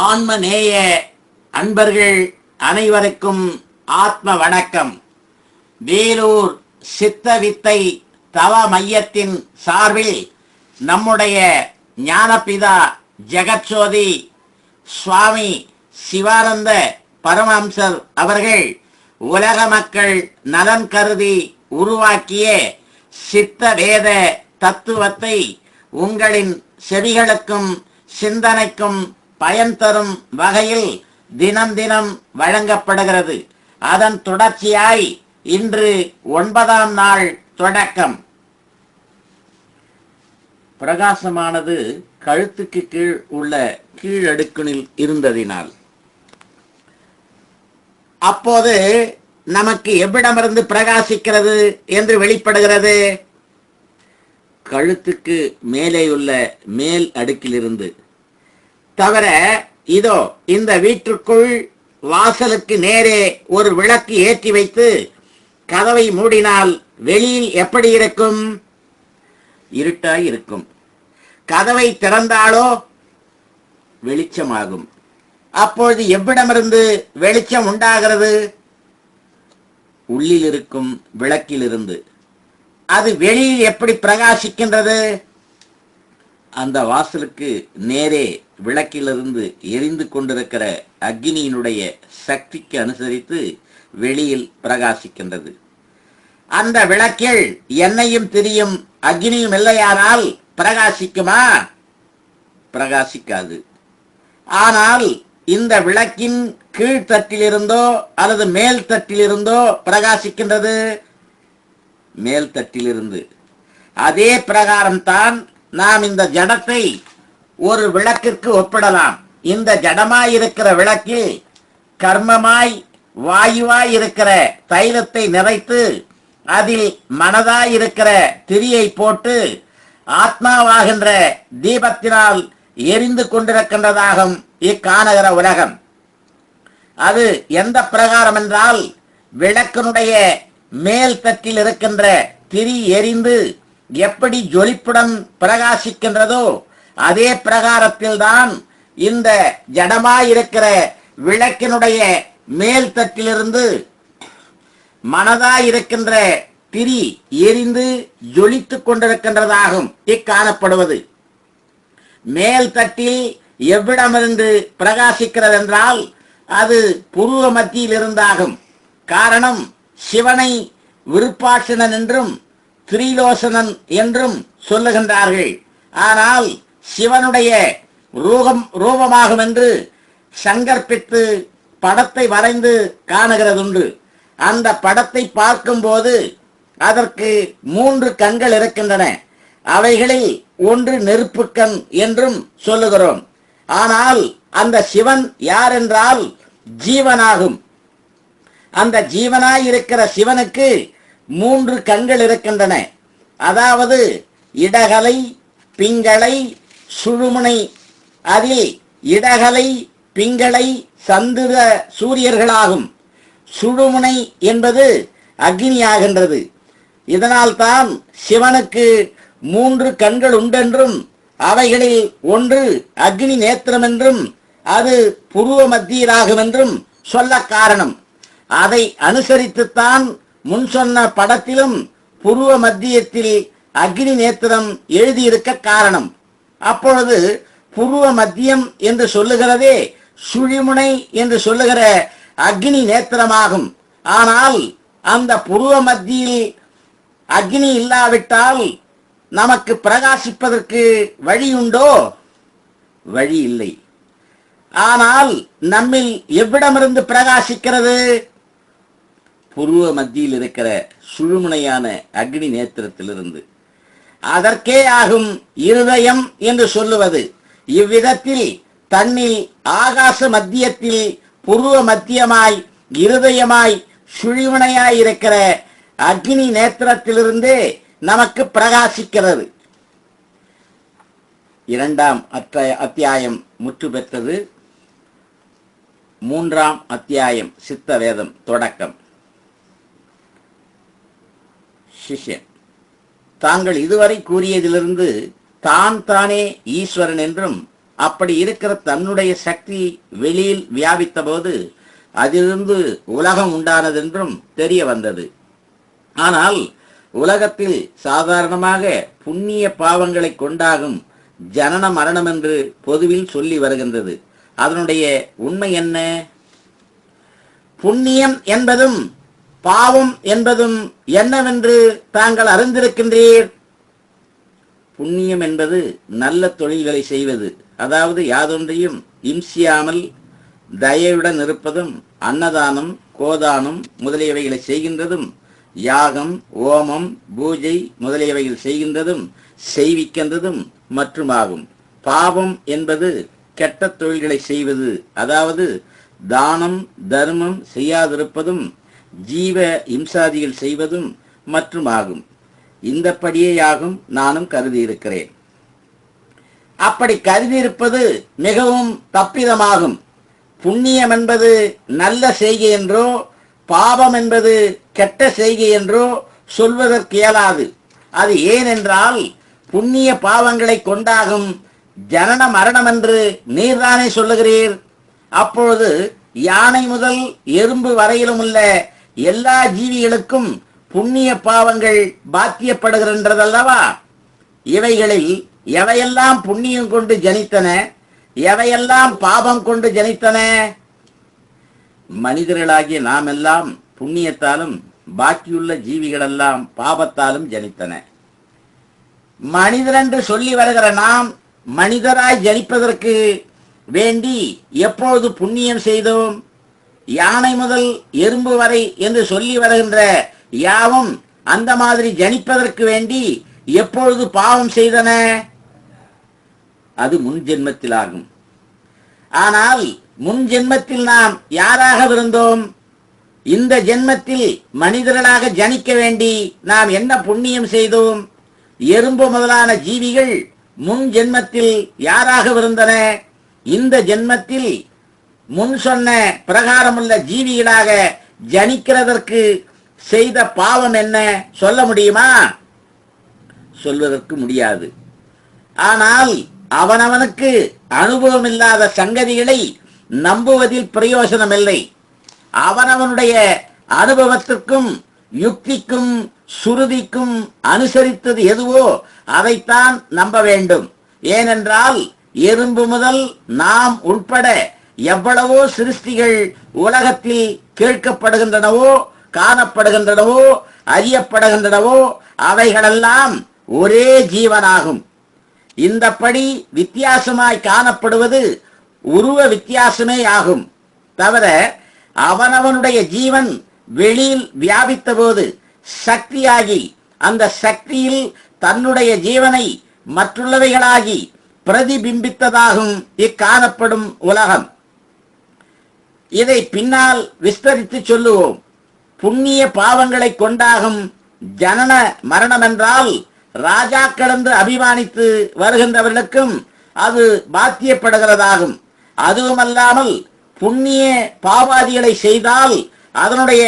ஆன்மநேய அன்பர்கள் அனைவருக்கும் ஆத்ம வணக்கம். வேலூர் சித்த வித்தை தவ மையத்தின் சார்பில் நம்முடைய ஞானபிதா ஜெகத்சோதி சுவாமி சிவானந்த பரமஹம்சர் அவர்கள் உலக மக்கள் நலன் கருதி உருவாக்கிய சித்த வேத தத்துவத்தை உங்களின் செவிகளுக்கும் சிந்தனைக்கும் பயன் தரும் வகையில் தினம் தினம் வழங்கப்படுகிறது. அதன் தொடர்ச்சியாய் இன்று 9ஆம் நாள் தொடக்கம். பிரகாசமானது கழுத்துக்கு கீழ் உள்ள கீழடுக்கினில் இருந்ததினால் அப்போது நமக்கு எவ்விடமிருந்து பிரகாசிக்கிறது என்று வெளிப்படுகிறது? கழுத்துக்கு மேலேயுள்ள மேல் அடுக்கிலிருந்து. தவிர இதோ இந்த வீட்டிற்குள் வாசலுக்கு நேரே ஒரு விளக்கு ஏற்றி வைத்து கதவை மூடினால் வெளியில் எப்படி இருக்கும்? இருட்டாய் இருக்கும். கதவை திறந்தாலோ வெளிச்சமாகும். அப்பொழுது எவ்விடமிருந்து வெளிச்சம் உண்டாகிறது? உள்ளில் இருக்கும் விளக்கிலிருந்து. அது வெளியில் எப்படி பிரகாசிக்கின்றது? அந்த வாசலுக்கு நேரே விளக்கிலிருந்து எரிந்து கொண்டிருக்கிற அக்னியினுடைய சக்திக்கு அனுசரித்து வெளியில் பிரகாசிக்கின்றது. அந்த விளக்கில் எண்ணெயும் திரியும் அக்னியும் இல்லையானால் பிரகாசிக்குமா? பிரகாசிக்காது. ஆனால் இந்த விளக்கின் கீழ்த்தட்டிலிருந்தோ அல்லது மேல் தட்டிலிருந்தோ பிரகாசிக்கின்றது. மேல் தட்டிலிருந்து. அதே பிரகாரம்தான் நாம் இந்த ஜடத்தை ஒரு விளக்கிற்கு ஒப்பிடலாம். இந்த ஜடமாயிருக்கிற விளக்கில் கர்மமாய் வாயுவாய் இருக்கிற தைலத்தை நிறைத்து அதில் மனதாயிருக்கிற திரியை போட்டு ஆத்மாவாகின்ற தீபத்தினால் எரிந்து கொண்டிருக்கின்றதாகும் இக்காணுகிற உலகம். அது எந்த பிரகாரம் என்றால், விளக்கினுடைய மேல் தட்டில் இருக்கின்ற திரி எரிந்து எப்படி ஜொலிப்புடன் பிரகாசிக்கின்றதோ அதே பிரகாரத்தில் தான் இந்த ஜடமாயிருக்கிற விளக்கினுடைய மேல் தட்டிலிருந்து மனதாயிருக்கின்ற திரி எரிந்து ஜொலித்துக் கொண்டிருக்கின்றதாகும் இக்காணப்படுவது. மேல் தட்டில் எவ்விடமிருந்து பிரகாசிக்கிறது என்றால் அது புருவ மத்தியில் இருந்தாகும். காரணம், சிவனை விருப்பாட்சணன் என்றும் திரிலோசனன் என்றும் சொல்லுகின்றார்கள். ஆனால் சிவனுடைய ரூபமாகும் என்று சங்கற்பித்து படத்தை வரைந்து காணுகிறதுண்டு. அந்த படத்தை பார்க்கும்போது அதற்கு 3 கண்கள் இருக்கின்றன. அவைகளில் ஒன்று நெருப்பு கண் என்றும் சொல்லுகிறோம். ஆனால் அந்த சிவன் யார் என்றால் ஜீவனாகும். அந்த ஜீவனாயிருக்கிற சிவனுக்கு 3 கண்கள் இருக்கின்றன. அதாவது இடகலை, பிங்களை, சுழுமுனை. அதில் இடகலை பிங்களை சந்திர சூரியர்களாகும். சுழுமுனை என்பது அக்னியாகின்றது. இதனால்தான் சிவனுக்கு 3 கண்கள் உண்டென்றும் அவைகளில் ஒன்று அக்னி நேத்திரம் என்றும் அது புருவ மத்தியிலாகும் என்றும் சொல்ல காரணம். அதை அனுசரித்துத்தான் முன் சொன்ன படத்திலும் புருவ மத்தியத்தில் அக்னி நேத்திரம் எழுதியிருக்க காரணம். அப்பொழுது புருவ மத்தியம் என்று சொல்லுகிறதே சுழிமுனை என்று சொல்லுகிற அக்னி நேத்திரமாகும். ஆனால் அந்த புருவ மத்தியில் அக்னி இல்லாவிட்டால் நமக்கு பிரகாசிப்பதற்கு வழியுண்டோ? வழி இல்லை. ஆனால் நம்மில் எவ்விடமிருந்து பிரகாசிக்கிறது? புருவ மத்தியில் இருக்கிற சுழுமுனையான அக்னி நேத்திரத்திலிருந்து. அதற்கே ஆகும் இருதயம் என்று சொல்லுவது. இவ்விதத்தில் தன்னில் ஆகாச மத்தியத்தில் புருவ மத்தியமாய் இருதயமாய் சுழிமுனையாய் இருக்கிற அக்னி நேத்திரத்திலிருந்தே நமக்கு பிரகாசிக்கிறது. 2ஆம் அத்தியாயம் முற்று பெற்றது. 3ஆம் அத்தியாயம் சித்த வேதம் தொடக்கம். சிஷ்யன், தாங்கள் இதுவரை கூறியதிலிருந்து தான் தானே ஈஸ்வரன் என்றும் அப்படி இருக்கிற தன்னுடைய சக்தி வெளியில் வியாபித்த போது அதிலிருந்து உலகம் உண்டானதென்றும் தெரிய வந்தது. ஆனால் உலகத்தில் சாதாரணமாக புண்ணிய பாவங்களை கொண்டாகும் ஜனன மரணம் என்று பொதுவில் சொல்லி வருகின்றது. அதனுடைய உண்மை என்ன? புண்ணியம் என்பதும் பாவம் என்பதும் என்னவென்று தாங்கள் அறிந்திருக்கின்றீர். புண்ணியம் என்பது நல்ல தொழில்களை செய்வது, அதாவது யாதொன்றையும் இம்சியாமல் தயவுடன் இருப்பதும், அன்னதானம் கோதானம் முதலியவைகளை செய்கின்றதும், யாகம் ஓமம் பூஜை முதலியவைகள் செய்கின்றதும் செய்விக்கின்றதும் மற்றுமாகும். பாவம் என்பது கெட்ட தொழில்களை செய்வது, அதாவது தானம் தர்மம் செய்யாதிருப்பதும் ஜீவ இம்சாதிகள் செய்வதும் மற்றுமாகும். இந்தப்படியேயாகும் நானும் கருதியிருக்கிறேன். அப்படி கருதியிருப்பது மிகவும் தப்பிதமாகும். புண்ணியம் என்பது நல்ல செய்கை என்றோ பாவம் என்பது கெட்ட செய்கை என்றோ சொல்வதற்கு இயலாது. அது ஏனென்றால் புண்ணிய பாவங்களை கொண்டாகும் ஜனன மரணம் என்று நீர்தானே சொல்லுகிறீர். அப்பொழுது யானை முதல் எறும்பு வரையிலும் உள்ள எல்லா ஜீவிகளுக்கும் புண்ணிய பாவங்கள் பாத்தியப்படுகின்றதல்லவா? இவைகளில் எவையெல்லாம் புண்ணியம் கொண்டு ஜனித்தன, எவையெல்லாம் பாவம் கொண்டு ஜனித்தன? மனிதர்களாகிய நாம் எல்லாம் புண்ணியத்தாலும் பாக்கியுள்ள ஜீவிகளெல்லாம் பாவத்தாலும் ஜனித்தன. மனிதர் என்று சொல்லி வருகிற நாம் மனிதராய் ஜனிப்பதற்கு வேண்டி எப்பொழுது புண்ணியம் செய்தோம்? யானை முதல் எறும்பு வரை என்று சொல்லி வருகின்ற யாவும் அந்த மாதிரி ஜனிப்பதற்கு வேண்டி எப்பொழுது பாவம் செய்தன? அது முன் ஜென்மத்திலாகும். ஆனால் முன் ஜென்மத்தில் நாம் யாராக இருந்தோம்? இந்த ஜென்மத்தில் மனிதர்களாக ஜனிக்க வேண்டி நாம் என்ன புண்ணியம் செய்தோம்? எறும்பு முதலான ஜீவிகள் முன் ஜென்மத்தில் யாராக இருந்தன? இந்த ஜென்மத்தில் முன் சொன்ன பிரகாரமுள்ள ஜீவிகளாக ஜனிக்கிறதற்கு செய்த பாவம் என்ன சொல்ல முடியுமா? சொல்வதற்கு முடியாது. ஆனால் அவனவனுக்கு அனுபவம் இல்லாத சங்கதிகளை நம்புவதில் பிரயோசனமில்லை. அவனவனுடைய அனுபவத்திற்கும் யுக்திக்கும் சுருதிக்கும் அனுசரித்தது எதுவோ அதைத்தான் நம்ப வேண்டும். ஏனென்றால் எறும்பு முதல் நாம் உட்பட எவ்வளவோ சிருஷ்டிகள் உலகத்தில் கேட்கப்படுகின்றனவோ காணப்படுகின்றனவோ அறியப்படுகின்றனவோ அவைகளெல்லாம் ஒரே ஜீவனாகும். இந்தப்படி வித்தியாசமாய் காணப்படுவது உருவ வித்தியாசமே ஆகும். தவிர அவனவனுடைய ஜீவன் வெளியில் வியாபித்த போது சக்தியாகி அந்த சக்தியில் தன்னுடைய ஜீவனை மற்றுள்ளவைகளாகி பிரதிபிம்பித்ததாகும் இக்காணப்படும் உலகம். இதை பின்னால் விஸ்தரித்து சொல்லுவோம். புண்ணிய பாவங்களை கொண்டாகும் ஜனன மரணம் என்றால் ராஜாக்கள் என்று அபிமானித்து வருகின்றவர்களுக்கும் அது பாத்தியப்படுகிறதாகும். அதுவுமல்லாமல் புண்ணிய பாவாதிகளை செய்தால் அதனுடைய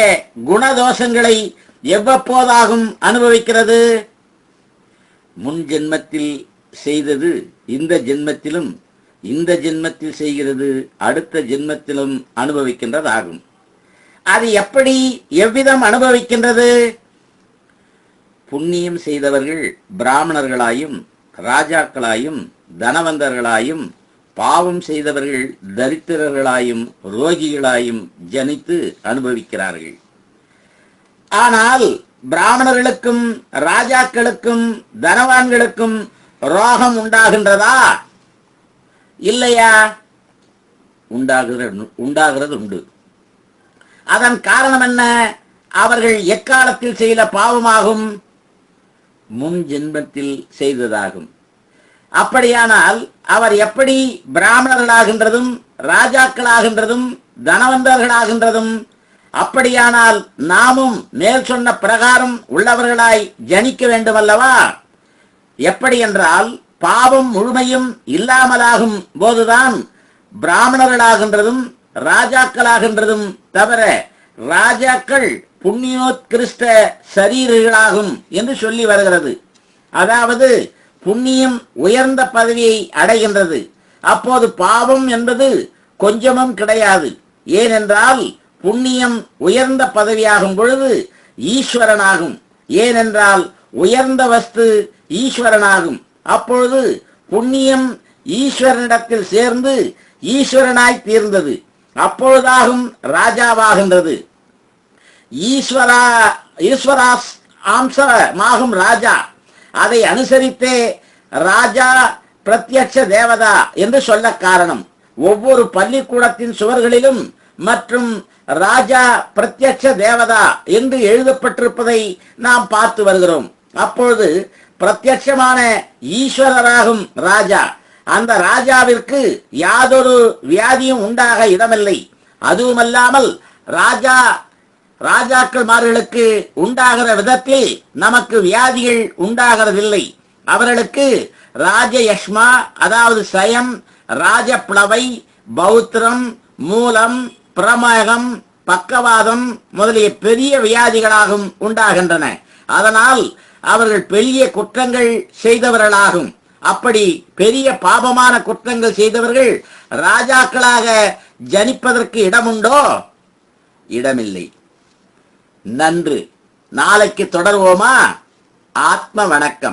குணதோஷங்களை எவ்வப்போதாகும் அனுபவிக்கிறது. முன் ஜென்மத்தில் செய்தது இந்த ஜென்மத்திலும், இந்த ஜென்மத்தில் செய்கிறது அடுத்த ஜென்மத்திலும் அனுபவிக்கின்றதாகும். அது எப்படி எவ்விதம் அனுபவிக்கின்றது? புண்ணியம் செய்தவர்கள் பிராமணர்களாயும் ராஜாக்களாயும் தனவந்தர்களாயும், பாவம் செய்தவர்கள் தரித்திரர்களாயும் ரோகிகளாயும் ஜனித்து அனுபவிக்கிறார்கள். ஆனால் பிராமணர்களுக்கும் ராஜாக்களுக்கும் தனவான்களுக்கும் ரோகம் உண்டாகின்றதா? இல்லையா? உண்டாகிறது உண்டு. அதன் காரணம் என்ன? அவர்கள் எக்காலத்தில் செய்த பாவமாகும்? முன் ஜென்மத்தில் செய்ததாகும். அப்படியானால் அவர் எப்படி பிராமணர்களாகின்றதும் ராஜாக்களாகின்றதும் தனவந்தர்களாகின்றதும்? அப்படியானால் நாமும் மேல் சொன்ன பிரகாரம் உள்ளவர்களாய் ஜனிக்க வேண்டும் அல்லவா? எப்படி என்றால் பாவம் முழுமையும் இல்லாமலாகும் போதுதான் பிராமணர்களாகின்றதும் ராஜாக்களாகின்றதும். தவிர ராஜாக்கள் புண்ணியோத்கிருஷ்ட சரீரர்களாகும் என்று சொல்லி வருகிறது. அதாவது புண்ணியம் உயர்ந்த பதவியை அடைகின்றது, அப்போது பாவம் என்பது கொஞ்சமும் கிடையாது. ஏனென்றால் புண்ணியம் உயர்ந்த பதவியாகும் பொழுது ஈஸ்வரனாகும். ஏனென்றால் உயர்ந்த வஸ்து ஈஸ்வரனாகும். அப்பொழுது புண்ணியம் ஈஸ்வரனிடத்தில் சேர்ந்து ஈஸ்வரனாய் தீர்ந்தது. அப்பொழுதாகும் ராஜாவாகின்றது. ஈஸ்வராஸ் அம்சமாகும் ராஜா. அதை அனுசரித்தே ராஜா பிரத்யட்ச தேவதா என்று சொல்ல காரணம். ஒவ்வொரு பள்ளிக்கூடத்தின் சுவர்களிலும் மற்றும் ராஜா பிரத்யட்ச தேவதா என்று எழுதப்பட்டிருப்பதை நாம் பார்த்து வருகிறோம். அப்பொழுது பிரத்யட்சமான ஈஸ்வரராகும் ராஜா. அந்த ராஜாவிற்கு யாதொரு வியாதியும் உண்டாக இடமில்லை. அதுவுமல்லாமல் ராஜாக்கள்மார்களுக்கு உண்டாகிற விதத்தில் நமக்கு வியாதிகள் உண்டாகிறதில்லை. அவர்களுக்கு ராஜயஷ்மா, அதாவது சயம், ராஜப்ளவை, பௌத்திரம், மூலம், பிரமேகம், பக்கவாதம் முதலிய பெரிய வியாதிகளாகும் உண்டாகின்றன. அதனால் அவர்கள் பெரிய குற்றங்கள் செய்தவர்களாகும். அப்படி பெரிய பாபமான குற்றங்கள் செய்தவர்கள் ராஜாக்களாக ஜனிப்பதற்கு இடமுண்டோ? இடமில்லை. நன்று. நாளைக்கு தொடர்வோமா? ஆத்ம வணக்கம்.